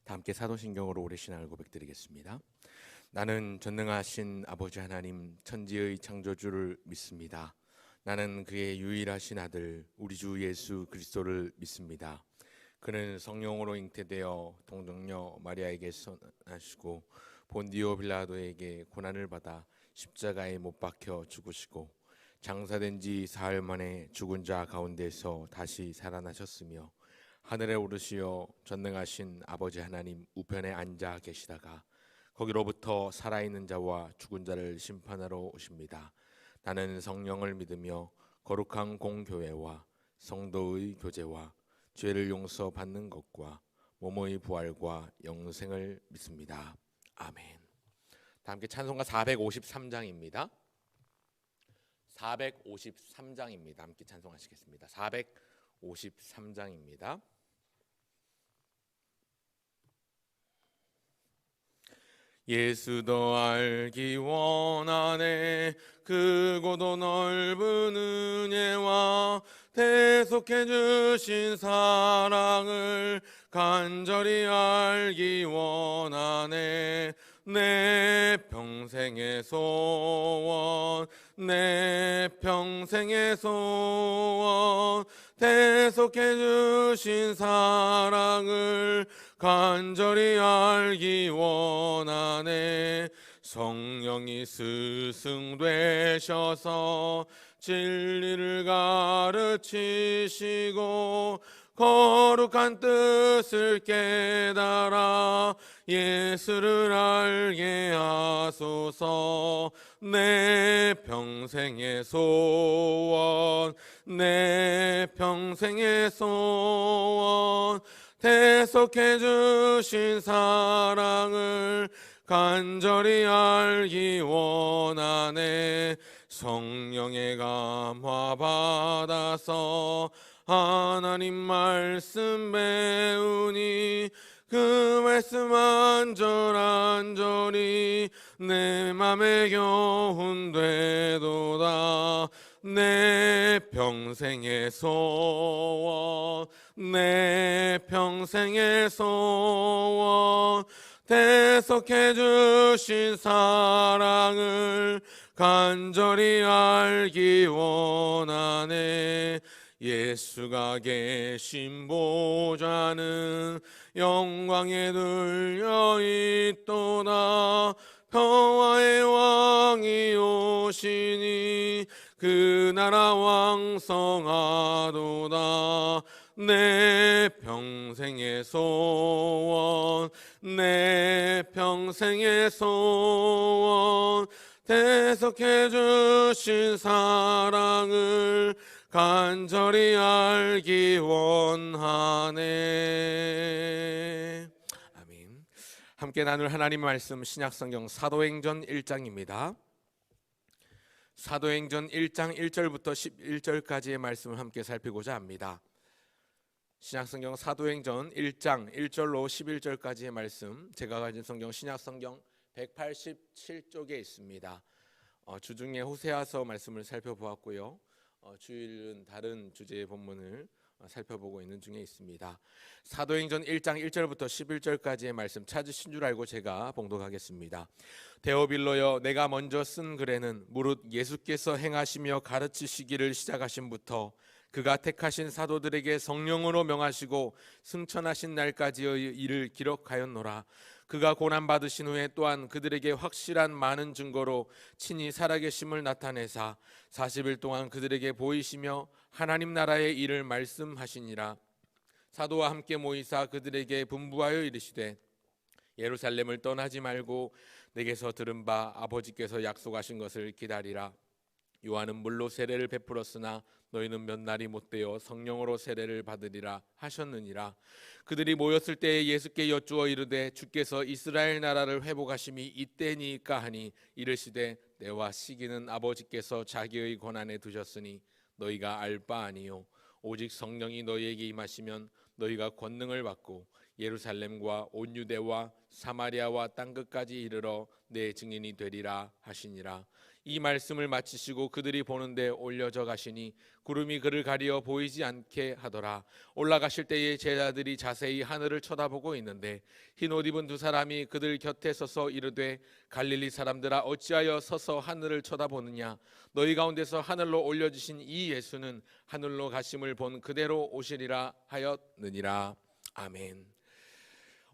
다 함께 사도신경으로 오래 신앙을 고백드리겠습니다. 나는 전능하신 아버지 하나님 천지의 창조주를 믿습니다. 나는 그의 유일하신 아들 우리 주 예수 그리스도를 믿습니다. 그는 성령으로 잉태되어 동정녀 마리아에게 선하시고 본디오 빌라도에게 고난을 받아 십자가에 못 박혀 죽으시고 장사된 지 사흘 만에 죽은 자 가운데서 다시 살아나셨으며 하늘에 오르시어 전능하신 아버지 하나님 우편에 앉아 계시다가 거기로부터 살아있는 자와 죽은 자를 심판하러 오십니다. 나는 성령을 믿으며 거룩한 공교회와 성도의 교제와 죄를 용서받는 것과 몸의 부활과 영생을 믿습니다. 아멘. 다 함께 찬송가 453장입니다. 453장입니다. 함께 찬송하시겠습니다. 453장입니다. 예수도 알기 원하네 크고도 넓은 은혜와 대속해 주신 사랑을 간절히 알기 원하네 내 평생의 소원 내 평생의 소원 대속해 주신 사랑을 간절히 알기 원하네 성령이 스승되셔서 진리를 가르치시고 거룩한 뜻을 깨달아 예수를 알게 하소서 내 평생의 소원 내 평생의 소원 대속해 주신 사랑을 간절히 알기 원하네 성령의 감화 받아서 하나님 말씀 배우니 그 말씀 안절안절히 내 맘에 교훈되도다 내 평생의 소원 내 평생의 소원 대속해 주신 사랑을 간절히 알기 원하네 예수가 계신 보좌는 영광에 들려 있도다 평화의 왕이 오시니 그 나라 왕성하도다 내 평생의 소원 내 평생의 소원 대속해 주신 사랑을 간절히 알기 원하네. 아멘. 함께 나눌 하나님 말씀 신약성경 사도행전 1장입니다. 사도행전 1장 1절부터 11절까지의 말씀을 함께 살피고자 합니다. 신약성경 사도행전 1장 1절로 11절까지의 말씀 제가 가진 성경 신약성경 187쪽에 있습니다. 주중에 호세아서 말씀을 살펴보았고요. 주일은 다른 주제의 본문을 살펴보고 있는 중에 있습니다. 사도행전 1장 1절부터 11절까지의 말씀 찾으신 줄 알고 제가 봉독하겠습니다. 데오빌로여 내가 먼저 쓴 글에는 무릇 예수께서 행하시며 가르치시기를 시작하신부터 그가 택하신 사도들에게 성령으로 명하시고 승천하신 날까지의 일을 기록하였노라. 그가 고난받으신 후에 또한 그들에게 확실한 많은 증거로 친히 살아계심을 나타내사 40일 동안 그들에게 보이시며 하나님 나라의 일을 말씀하시니라. 사도와 함께 모이사 그들에게 분부하여 이르시되 예루살렘을 떠나지 말고 내게서 들은 바 아버지께서 약속하신 것을 기다리라. 요한은 물로 세례를 베풀었으나 너희는 몇 날이 못되어 성령으로 세례를 받으리라 하셨느니라. 그들이 모였을 때에 예수께 여쭈어 이르되 주께서 이스라엘 나라를 회복하심이 이때니까 하니 이르시되 내와 시기는 아버지께서 자기의 권한에 두셨으니 너희가 알 바 아니요 오직 성령이 너희에게 임하시면 너희가 권능을 받고 예루살렘과 온 유대와 사마리아와 땅끝까지 이르러 내 증인이 되리라 하시니라. 이 말씀을 마치시고 그들이 보는데 올려져 가시니 구름이 그를 가리어 보이지 않게 하더라. 올라가실 때에 제자들이 자세히 하늘을 쳐다보고 있는데 흰 옷 입은 두 사람이 그들 곁에 서서 이르되 갈릴리 사람들아 어찌하여 서서 하늘을 쳐다보느냐. 너희 가운데서 하늘로 올려지신 이 예수는 하늘로 가심을 본 그대로 오시리라 하였느니라. 아멘.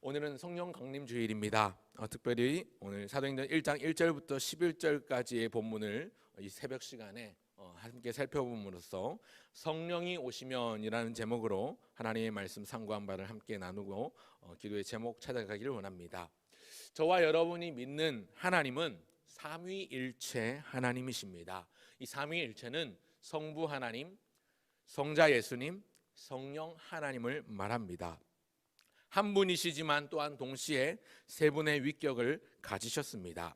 오늘은 성령 강림 주일입니다. 특별히 오늘 사도행전 1장 1절부터 11절까지의 본문을 이 새벽 시간에 함께 살펴봄으로써 성령이 오시면이라는 제목으로 하나님의 말씀 상고한 바를 함께 나누고 기도의 제목 찾아가기를 원합니다. 저와 여러분이 믿는 하나님은 삼위일체 하나님이십니다. 이 삼위일체는 성부 하나님, 성자 예수님, 성령 하나님을 말합니다. 한 분이시지만 또한 동시에 세 분의 위격을 가지셨습니다.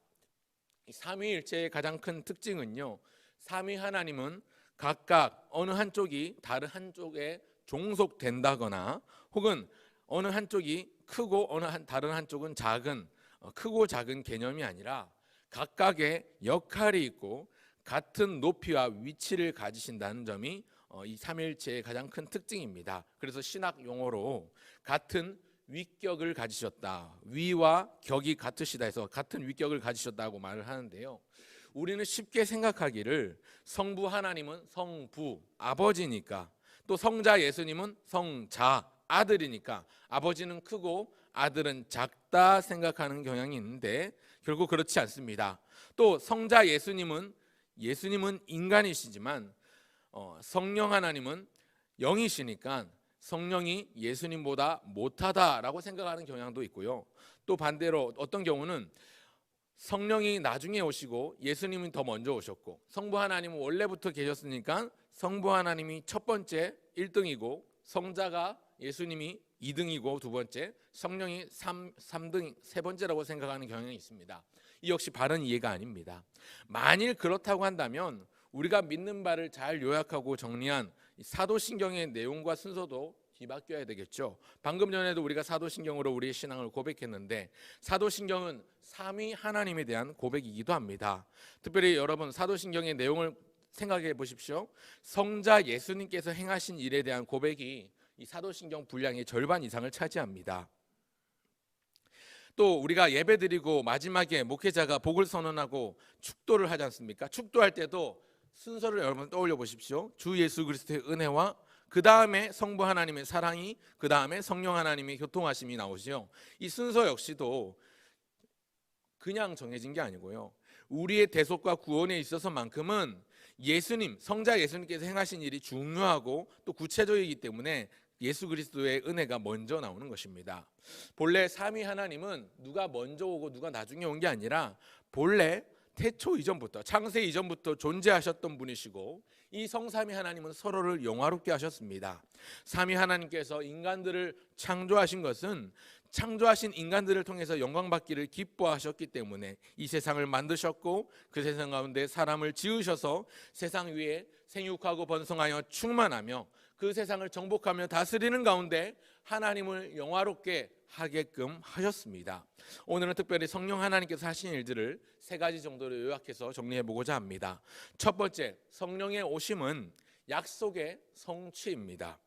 이 삼위일체의 가장 큰 특징은요, 삼위 하나님은 각각 어느 한쪽이 다른 한쪽에 종속된다거나 혹은 어느 한쪽이 크고 다른 한쪽은 작은, 크고 작은 개념이 아니라 각각의 역할이 있고 같은 높이와 위치를 가지신다는 점이 이 삼위일체의 가장 큰 특징입니다. 그래서 신학 용어로 같은 위격을 가지셨다, 위와 격이 같으시다 해서 같은 위격을 가지셨다고 말을 하는데요, 우리는 쉽게 생각하기를 성부 하나님은 성부 아버지니까, 또 성자 예수님은 성자 아들이니까 아버지는 크고 아들은 작다 생각하는 경향이 있는데 결국 그렇지 않습니다. 또 성자 예수님은 인간이시지만 성령 하나님은 영이시니까 성령이 예수님보다 못하다라고 생각하는 경향도 있고요. 또 반대로 어떤 경우는 성령이 나중에 오시고 예수님은 더 먼저 오셨고 성부 하나님은 원래부터 계셨으니까 성부 하나님이 첫 번째 1등이고 성자가 예수님이 2등이고 두 번째, 성령이 3등 세 번째라고 생각하는 경향이 있습니다. 이 역시 바른 이해가 아닙니다. 만일 그렇다고 한다면 우리가 믿는 바를 잘 요약하고 정리한 사도신경의 내용과 순서도 뒤바뀌어야 되겠죠. 방금 전에도 우리가 사도신경으로 우리의 신앙을 고백했는데 사도신경은 삼위 하나님에 대한 고백이기도 합니다. 특별히 여러분 사도신경의 내용을 생각해 보십시오. 성자 예수님께서 행하신 일에 대한 고백이 이 사도신경 분량의 절반 이상을 차지합니다. 또 우리가 예배드리고 마지막에 목회자가 복을 선언하고 축도를 하지 않습니까? 축도할 때도 순서를 여러분 떠올려 보십시오. 주 예수 그리스도의 은혜와 그 다음에 성부 하나님의 사랑이, 그 다음에 성령 하나님의 교통하심이 나오시요. 이 순서 역시도 그냥 정해진 게 아니고요, 우리의 대속과 구원에 있어서만큼은 예수님, 성자 예수님께서 행하신 일이 중요하고 또 구체적이기 때문에 예수 그리스도의 은혜가 먼저 나오는 것입니다. 본래 삼위 하나님은 누가 먼저 오고 누가 나중에 온 게 아니라 본래 태초 이전부터, 창세 이전부터 존재하셨던 분이시고 이 성삼위 하나님은 서로를 영화롭게 하셨습니다. 삼위 하나님께서 인간들을 창조하신 것은 창조하신 인간들을 통해서 영광받기를 기뻐하셨기 때문에 이 세상을 만드셨고 그 세상 가운데 사람을 지으셔서 세상 위에 생육하고 번성하여 충만하며 그 세상을 정복하며 다스리는 가운데 하나님을 영화롭게 하게끔 하셨습니다. 오늘은 특별히 성령 하나님께서 하신 일들을 세 가지 정도로 요약해서 정리해 보고자 합니다. 첫 번째, 성령의 오심은 약속의 성취입니다.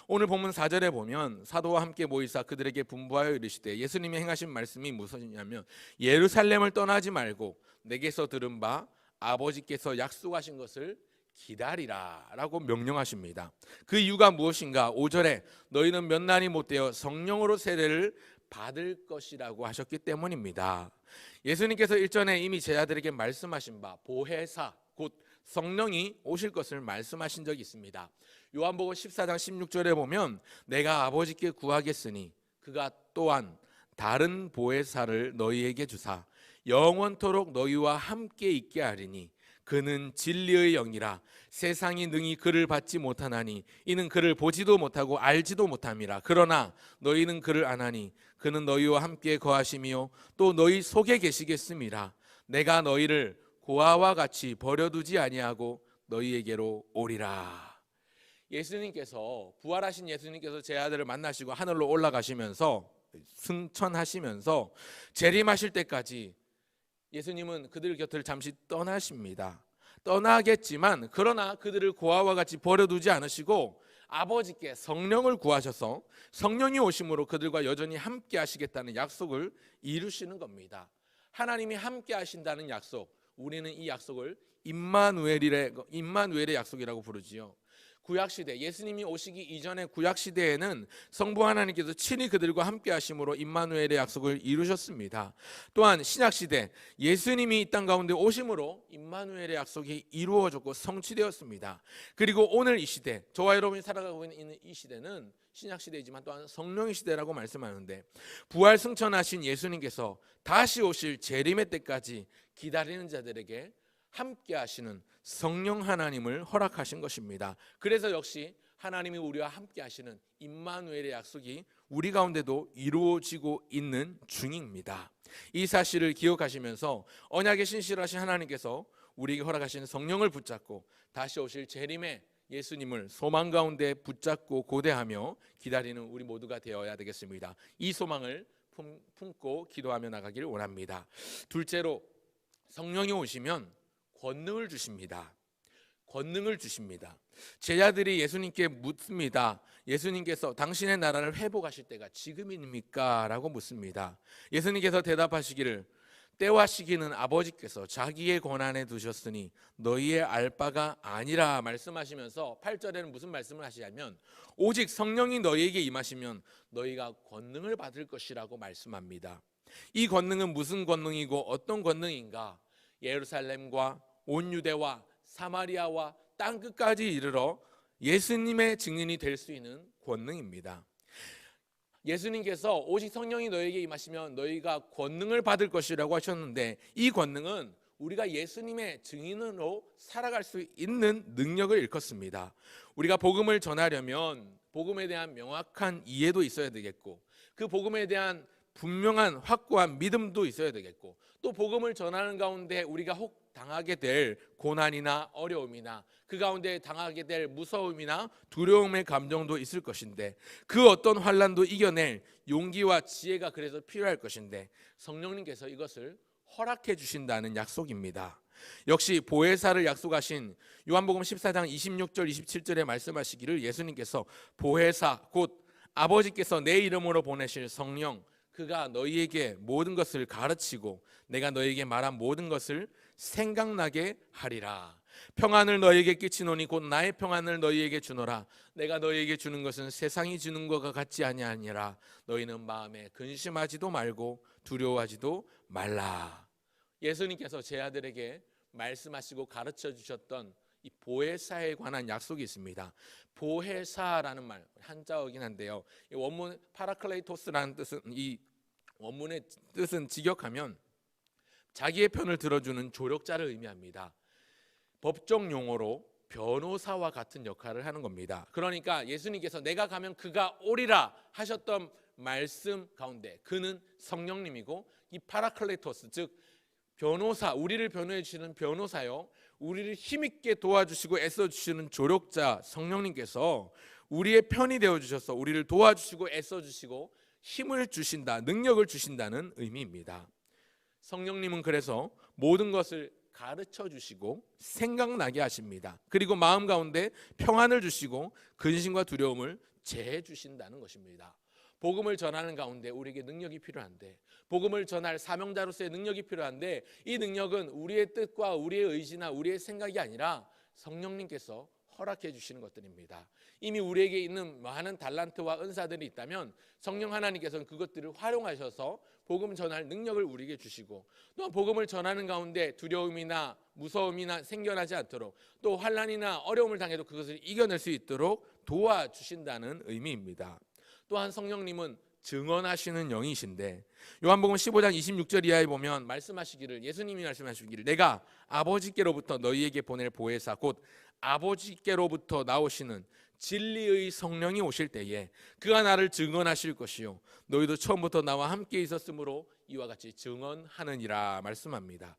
오늘 본문 4절에 보면 사도와 함께 모이사 그들에게 분부하여 이르시되, 예수님이 행하신 말씀이 무엇이냐면 예루살렘을 떠나지 말고 내게서 들은 바 아버지께서 약속하신 것을 기다리라 라고 명령하십니다. 그 이유가 무엇인가? 5절에 너희는 몇 날이 못되어 성령으로 세례를 받을 것이라고 하셨기 때문입니다. 예수님께서 일전에 이미 제자들에게 말씀하신 바 보혜사 곧 성령이 오실 것을 말씀하신 적이 있습니다. 요한복음 14장 16절에 보면 내가 아버지께 구하겠으니 그가 또한 다른 보혜사를 너희에게 주사 영원토록 너희와 함께 있게 하리니 그는 진리의 영이라 세상이 능히 그를 받지 못하나니 이는 그를 보지도 못하고 알지도 못함이라. 그러나 너희는 그를 아나니 그는 너희와 함께 거하시며 또 너희 속에 계시겠음이라. 내가 너희를 고아와 같이 버려두지 아니하고 너희에게로 오리라. 예수님께서 부활하신 예수님께서 제 아들을 만나시고 하늘로 올라가시면서 승천하시면서 재림하실 때까지 예수님은 그들 곁을 잠시 떠나십니다. 떠나겠지만 그러나 그들을 고아와 같이 버려두지 않으시고 아버지께 성령을 구하셔서 성령이 오심으로 그들과 여전히 함께 하시겠다는 약속을 이루시는 겁니다. 하나님이 함께 하신다는 약속, 우리는 이 약속을 임마누엘의 약속이라고 부르지요. 구약시대, 예수님이 오시기 이전의 구약시대에는 성부 하나님께서 친히 그들과 함께 하심으로 임마누엘의 약속을 이루셨습니다. 또한 신약시대, 예수님이 이 땅 가운데 오심으로 임마누엘의 약속이 이루어졌고 성취되었습니다. 그리고 오늘 이 시대, 저와 여러분이 살아가고 있는 이 시대는 신약시대이지만 또한 성령의 시대라고 말씀하는데, 부활 승천하신 예수님께서 다시 오실 재림의 때까지 기다리는 자들에게 함께 하시는 성령 하나님을 허락하신 것입니다. 그래서 역시 하나님이 우리와 함께 하시는 임마누엘의 약속이 우리 가운데도 이루어지고 있는 중입니다. 이 사실을 기억하시면서 언약에 신실하신 하나님께서 우리에게 허락하신 성령을 붙잡고 다시 오실 재림의 예수님을 소망 가운데 붙잡고 고대하며 기다리는 우리 모두가 되어야 되겠습니다. 이 소망을 품고 기도하며 나가기를 원합니다. 둘째로, 성령이 오시면 권능을 주십니다. 권능을 주십니다. 제자들이 예수님께 묻습니다. 예수님께서 당신의 나라를 회복하실 때가 지금입니까? 라고 묻습니다. 예수님께서 대답하시기를 때와 시기는 아버지께서 자기의 권한에 두셨으니 너희의 알 바가 아니라 말씀하시면서 8절에는 무슨 말씀을 하시냐면 오직 성령이 너희에게 임하시면 너희가 권능을 받을 것이라고 말씀합니다. 이 권능은 무슨 권능이고 어떤 권능인가? 예루살렘과 온 유대와 사마리아와 땅끝까지 이르러 예수님의 증인이 될 수 있는 권능입니다. 예수님께서 오직 성령이 너에게 임하시면 너희가 권능을 받을 것이라고 하셨는데, 이 권능은 우리가 예수님의 증인으로 살아갈 수 있는 능력을 일컫습니다. 우리가 복음을 전하려면 복음에 대한 명확한 이해도 있어야 되겠고, 그 복음에 대한 분명한 확고한 믿음도 있어야 되겠고, 또 복음을 전하는 가운데 우리가 혹 당하게 될 고난이나 어려움이나 그 가운데 당하게 될 무서움이나 두려움의 감정도 있을 것인데, 그 어떤 환난도 이겨낼 용기와 지혜가 그래서 필요할 것인데 성령님께서 이것을 허락해 주신다는 약속입니다. 역시 보혜사를 약속하신 요한복음 14장 26절 27절에 말씀하시기를 예수님께서 보혜사 곧 아버지께서 내 이름으로 보내실 성령, 그가 너희에게 모든 것을 가르치고 내가 너희에게 말한 모든 것을 생각나게 하리라. 평안을 너희에게 끼치노니 곧 나의 평안을 너희에게 주노라. 내가 너희에게 주는 것은 세상이 주는 것과 같지 아니하니라. 너희는 마음에 근심하지도 말고 두려워하지도 말라. 예수님께서 제 아들에게 말씀하시고 가르쳐 주셨던 이 보혜사에 관한 약속이 있습니다. 보혜사라는 말 한자어긴 한데요, 이 원문 파라클레이토스라는 뜻은, 이 원문의 뜻은 직역하면 자기의 편을 들어주는 조력자를 의미합니다. 법적 용어로 변호사와 같은 역할을 하는 겁니다. 그러니까 예수님께서 내가 가면 그가 오리라 하셨던 말씀 가운데 그는 성령님이고, 이 파라클레토스 즉 변호사, 우리를 변호해 주시는 변호사요, 우리를 힘있게 도와주시고 애써주시는 조력자 성령님께서 우리의 편이 되어주셔서 우리를 도와주시고 애써주시고 힘을 주신다, 능력을 주신다는 의미입니다. 성령님은 그래서 모든 것을 가르쳐 주시고 생각나게 하십니다. 그리고 마음 가운데 평안을 주시고 근심과 두려움을 제해 주신다는 것입니다. 복음을 전하는 가운데 우리에게 능력이 필요한데, 복음을 전할 사명자로서의 능력이 필요한데, 이 능력은 우리의 뜻과 우리의 의지나 우리의 생각이 아니라 성령님께서 허락해 주시는 것들입니다. 이미 우리에게 있는 많은 달란트와 은사들이 있다면 성령 하나님께서는 그것들을 활용하셔서 복음 전할 능력을 우리에게 주시고, 또 복음을 전하는 가운데 두려움이나 무서움이나 생겨나지 않도록, 또 환난이나 어려움을 당해도 그것을 이겨낼 수 있도록 도와주신다는 의미입니다. 또한 성령님은 증언하시는 영이신데, 요한복음 15장 26절 이하에 보면 말씀하시기를, 예수님이 말씀하시기를 내가 아버지께로부터 너희에게 보낼 보혜사 곧 아버지께로부터 나오시는 진리의 성령이 오실 때에 그가 나를 증언하실 것이요 너희도 처음부터 나와 함께 있었으므로 이와 같이 증언하느니라 말씀합니다.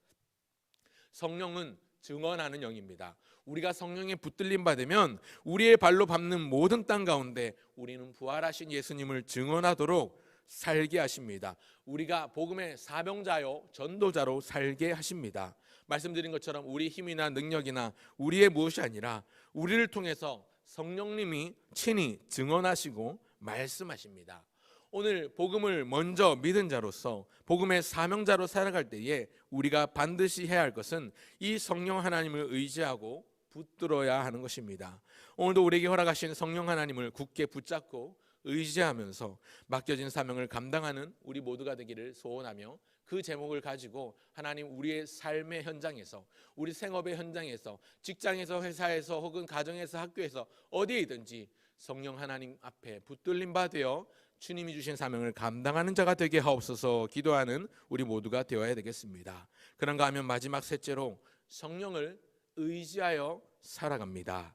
성령은 증언하는 영입니다. 우리가 성령에 붙들림 받으면 우리의 발로 밟는 모든 땅 가운데 우리는 부활하신 예수님을 증언하도록 살게 하십니다. 우리가 복음의 사명자요 전도자로 살게 하십니다. 말씀드린 것처럼 우리 힘이나 능력이나 우리의 무엇이 아니라 우리를 통해서 성령님이 친히 증언하시고 말씀하십니다. 오늘 복음을 먼저 믿은 자로서 복음의 사명자로 살아갈 때에 우리가 반드시 해야 할 것은 이 성령 하나님을 의지하고 붙들어야 하는 것입니다. 오늘도 우리에게 허락하신 성령 하나님을 굳게 붙잡고 의지하면서 맡겨진 사명을 감당하는 우리 모두가 되기를 소원하며, 그 제목을 가지고 하나님 우리의 삶의 현장에서, 우리 생업의 현장에서, 직장에서, 회사에서, 혹은 가정에서, 학교에서 어디에든지 성령 하나님 앞에 붙들림 받으어 주님이 주신 사명을 감당하는 자가 되게 하옵소서 기도하는 우리 모두가 되어야 되겠습니다. 그런가 하면 마지막 셋째로 성령을 의지하여 살아갑니다.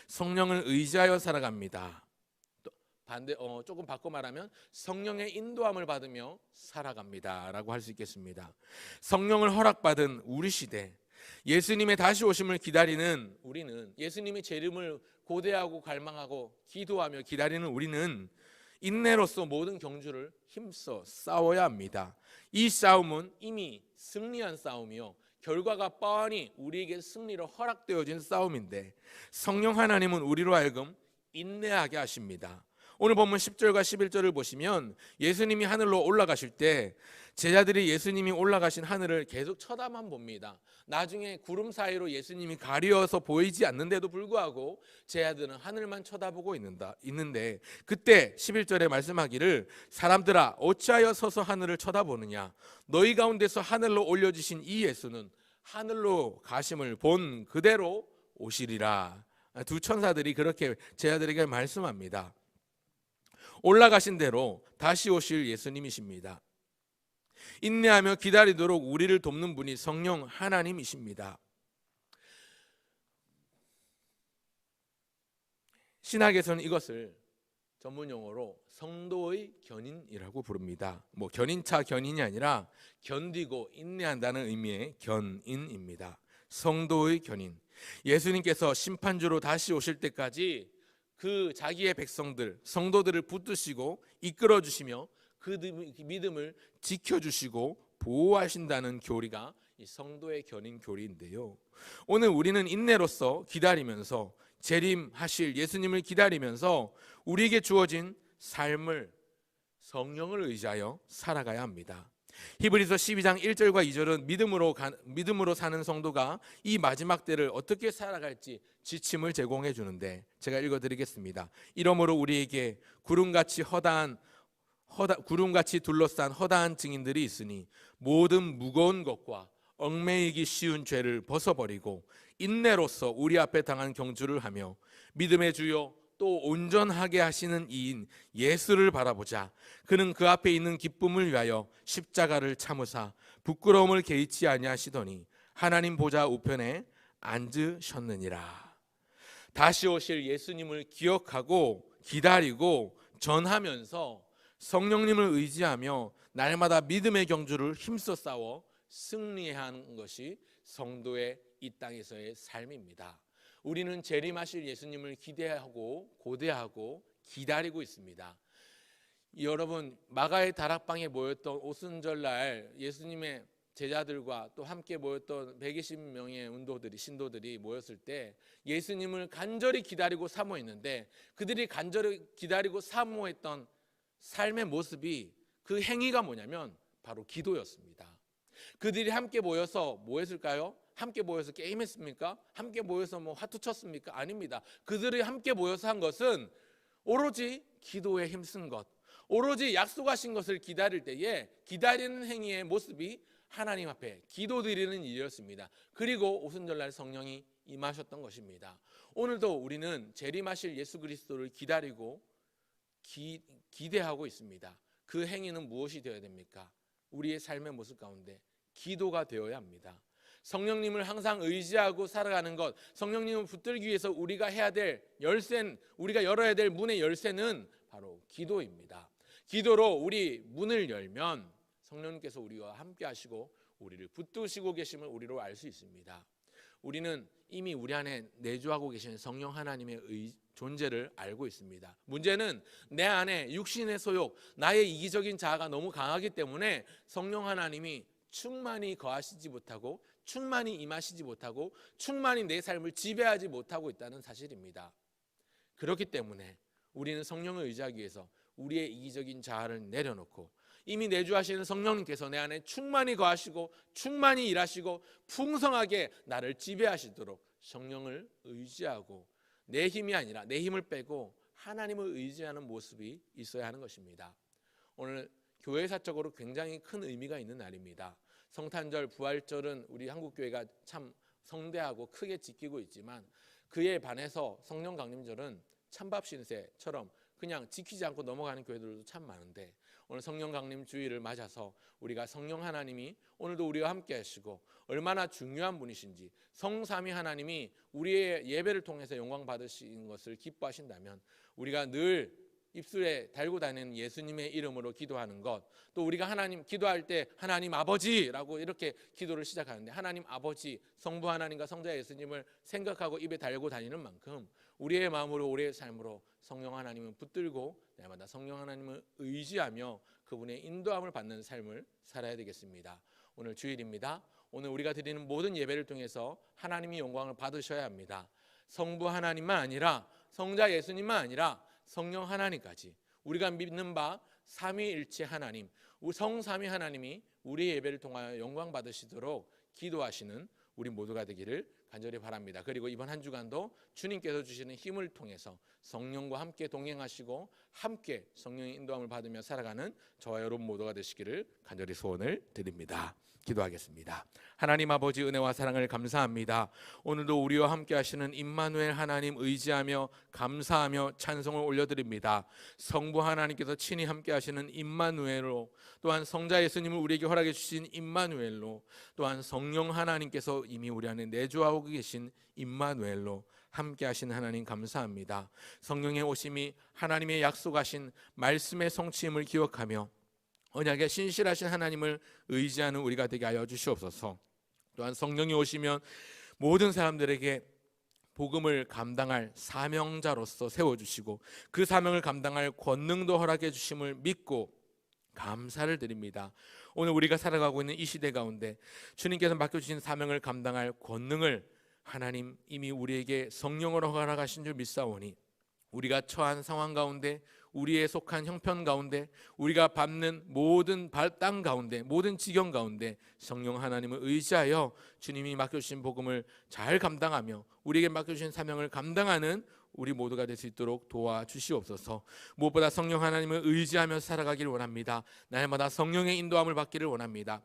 성령을 의지하여 살아갑니다. 조금 바꿔 말하면 성령의 인도함을 받으며 살아갑니다라고 할 수 있겠습니다. 성령을 허락받은 우리 시대, 예수님의 다시 오심을 기다리는 우리는, 예수님의 재림을 고대하고 갈망하고 기도하며 기다리는 우리는 인내로서 모든 경주를 힘써 싸워야 합니다. 이 싸움은 이미 승리한 싸움이요, 결과가 뻔히 우리에게 승리로 허락되어진 싸움인데, 성령 하나님은 우리로 하여금 인내하게 하십니다. 오늘 본문 10절과 11절을 보시면 예수님이 하늘로 올라가실 때 제자들이 예수님이 올라가신 하늘을 계속 쳐다만 봅니다. 나중에 구름 사이로 예수님이 가려서 보이지 않는데도 불구하고 제자들은 하늘만 쳐다보고 있는데, 그때 11절에 말씀하기를 사람들아 어찌하여 서서 하늘을 쳐다보느냐, 너희 가운데서 하늘로 올려주신 이 예수는 하늘로 가심을 본 그대로 오시리라. 두 천사들이 그렇게 제자들에게 말씀합니다. 올라가신 대로 다시 오실 예수님이십니다. 인내하며 기다리도록 우리를 돕는 분이 성령 하나님이십니다. 신학에서는 이것을 전문 용어로 성도의 견인이라고 부릅니다. 견인차 견인이 아니라 견디고 인내한다는 의미의 견인입니다. 성도의 견인. 예수님께서 심판주로 다시 오실 때까지 그 자기의 백성들, 성도들을 붙드시고 이끌어 주시며 그 믿음을 지켜주시고 보호하신다는 교리가 이 성도의 견인 교리인데요, 오늘 우리는 인내로서 기다리면서 재림하실 예수님을 기다리면서 우리에게 주어진 삶을 성령을 의지하여 살아가야 합니다. 히브리서 12장 1절과 2절은 믿음으로 사는 성도가 이 마지막 때를 어떻게 살아갈지 지침을 제공해 주는데, 제가 읽어드리겠습니다. 이러므로 우리에게 구름같이 둘러싼 허다한 증인들이 있으니 모든 무거운 것과 얽매이기 쉬운 죄를 벗어버리고 인내로서 우리 앞에 당한 경주를 하며 믿음의 주요 또 온전하게 하시는 이인 예수를 바라보자. 그는 그 앞에 있는 기쁨을 위하여 십자가를 참으사 부끄러움을 개의치 아니하시더니 하나님 보좌 우편에 앉으셨느니라. 다시 오실 예수님을 기억하고 기다리고 전하면서 성령님을 의지하며 날마다 믿음의 경주를 힘써 싸워 승리해야 하는 것이 성도의 이 땅에서의 삶입니다. 우리는 재림하실 예수님을 기대하고 고대하고 기다리고 있습니다. 여러분, 마가의 다락방에 모였던 오순절날 예수님의 제자들과 또 함께 모였던 120명의 신도들이 모였을 때 예수님을 간절히 기다리고 사모했는데, 그들이 간절히 기다리고 사모했던 삶의 모습이, 그 행위가 뭐냐면 바로 기도였습니다. 그들이 함께 모여서 뭐 했을까요? 함께 모여서 게임했습니까? 함께 모여서 화투 쳤습니까? 아닙니다. 그들이 함께 모여서 한 것은 오로지 기도에 힘쓴 것, 오로지 약속하신 것을 기다릴 때에 기다리는 행위의 모습이 하나님 앞에 기도드리는 일이었습니다. 그리고 오순절날 성령이 임하셨던 것입니다. 오늘도 우리는 재림하실 예수 그리스도를 기다리고 기대하고 있습니다. 그 행위는 무엇이 되어야 됩니까? 우리의 삶의 모습 가운데 기도가 되어야 합니다. 성령님을 항상 의지하고 살아가는 것, 성령님을 붙들기 위해서 우리가 해야 될 우리가 열어야 될 문의 열쇠는 바로 기도입니다. 기도로 우리 문을 열면 성령님께서 우리와 함께 하시고 우리를 붙드시고 계심을 우리로 알 수 있습니다. 우리는 이미 우리 안에 내주하고 계신 성령 하나님의 존재를 알고 있습니다. 문제는 내 안에 육신의 소욕, 나의 이기적인 자아가 너무 강하기 때문에 성령 하나님이 충만히 거하시지 못하고 충만히 임하시지 못하고 충만히 내 삶을 지배하지 못하고 있다는 사실입니다. 그렇기 때문에 우리는 성령을 의지하기 위해서 우리의 이기적인 자아를 내려놓고 이미 내주하시는 성령님께서 내 안에 충만히 거하시고 충만히 일하시고 풍성하게 나를 지배하시도록 성령을 의지하고 내 힘이 아니라 내 힘을 빼고 하나님을 의지하는 모습이 있어야 하는 것입니다. 오늘 교회사적으로 굉장히 큰 의미가 있는 날입니다. 성탄절, 부활절은 우리 한국교회가 참 성대하고 크게 지키고 있지만 그에 반해서 성령 강림절은 찬밥 신세처럼 그냥 지키지 않고 넘어가는 교회들도 참 많은데 오늘 성령 강림 주일을 맞아서 우리가 성령 하나님이 오늘도 우리와 함께 하시고 얼마나 중요한 분이신지 성삼위 하나님이 우리의 예배를 통해서 영광 받으시는 것을 기뻐하신다면 우리가 늘 입술에 달고 다니는 예수님의 이름으로 기도하는 것, 또 우리가 하나님 기도할 때 하나님 아버지라고 이렇게 기도를 시작하는데 하나님 아버지, 성부 하나님과 성자 예수님을 생각하고 입에 달고 다니는 만큼 우리의 마음으로 우리의 삶으로 성령 하나님을 붙들고 날마다 성령 하나님을 의지하며 그분의 인도함을 받는 삶을 살아야 되겠습니다. 오늘 주일입니다. 오늘 우리가 드리는 모든 예배를 통해서 하나님이 영광을 받으셔야 합니다. 성부 하나님만 아니라 성자 예수님만 아니라 성령 하나님까지 우리가 믿는 바 삼위일체 하나님, 성삼위 하나님이 우리의 예배를 통하여 영광 받으시도록 기도하시는 우리 모두가 되기를 간절히 바랍니다. 그리고 이번 한 주간도 주님께서 주시는 힘을 통해서 성령과 함께 동행하시고 함께 성령의 인도함을 받으며 살아가는 저와 여러분 모두가 되시기를 간절히 소원을 드립니다. 기도하겠습니다. 하나님 아버지 은혜와 사랑을 감사합니다. 오늘도 우리와 함께 하시는 임마누엘 하나님 의지하며 감사하며 찬송을 올려드립니다. 성부 하나님께서 친히 함께 하시는 임마누엘로, 또한 성자 예수님을 우리에게 허락해 주신 임마누엘로, 또한 성령 하나님께서 이미 우리 안에 내주하고 계신 임마누엘로 함께 하신 하나님 감사합니다. 성령의 오심이 하나님의 약속하신 말씀의 성취임을 기억하며 언약에 신실하신 하나님을 의지하는 우리가 되게 하여 주시옵소서. 또한 성령이 오시면 모든 사람들에게 복음을 감당할 사명자로서 세워주시고 그 사명을 감당할 권능도 허락해 주심을 믿고 감사를 드립니다. 오늘 우리가 살아가고 있는 이 시대 가운데 주님께서 맡겨주신 사명을 감당할 권능을 하나님 이미 우리에게 성령으로 허락하신 줄 믿사오니 우리가 처한 상황 가운데, 우리의 속한 형편 가운데, 우리가 밟는 모든 땅 가운데, 모든 지경 가운데 성령 하나님을 의지하여 주님이 맡겨주신 복음을 잘 감당하며 우리에게 맡겨주신 사명을 감당하는 우리 모두가 될 수 있도록 도와주시옵소서. 무엇보다 성령 하나님을 의지하며 살아가기를 원합니다. 날마다 성령의 인도함을 받기를 원합니다.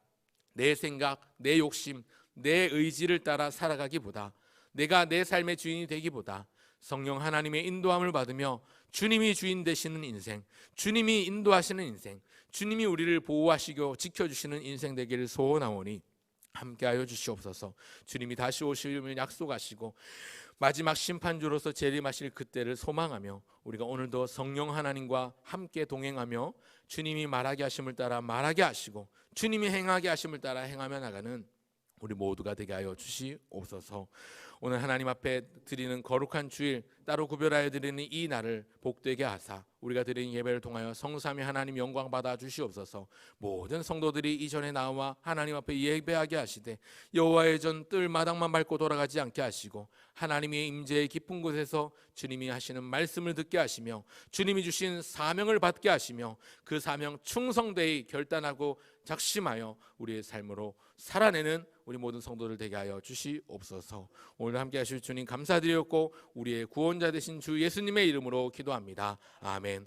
내 생각, 내 욕심, 내 의지를 따라 살아가기보다, 내가 내 삶의 주인이 되기보다 성령 하나님의 인도함을 받으며 주님이 주인 되시는 인생, 주님이 인도하시는 인생, 주님이 우리를 보호하시고 지켜주시는 인생 되기를 소원하오니 함께하여 주시옵소서. 주님이 다시 오심을 약속하시고 마지막 심판주로서 재림하실 그때를 소망하며 우리가 오늘도 성령 하나님과 함께 동행하며 주님이 말하게 하심을 따라 말하게 하시고 주님이 행하게 하심을 따라 행하며 나가는 우리 모두가 되게 하여 주시옵소서. 오늘 하나님 앞에 드리는 거룩한 주일, 따로 구별하여 드리는 이 날을 복되게 하사 우리가 드리는 예배를 통하여 성삼위 하나님 영광 받아 주시옵소서. 모든 성도들이 이전에 나와 하나님 앞에 예배하게 하시되 여호와의 전 뜰 마당만 밟고 돌아가지 않게 하시고 하나님의 임재의 깊은 곳에서 주님이 하시는 말씀을 듣게 하시며 주님이 주신 사명을 받게 하시며 그 사명 충성되이 결단하고 작심하여 우리의 삶으로 살아내는 우리 모든 성도들 되게 하여 주시옵소서. 오늘 함께 하실 주님 감사드렸고 우리의 구원자 되신 주 예수님의 이름으로 기도합니다. 아멘.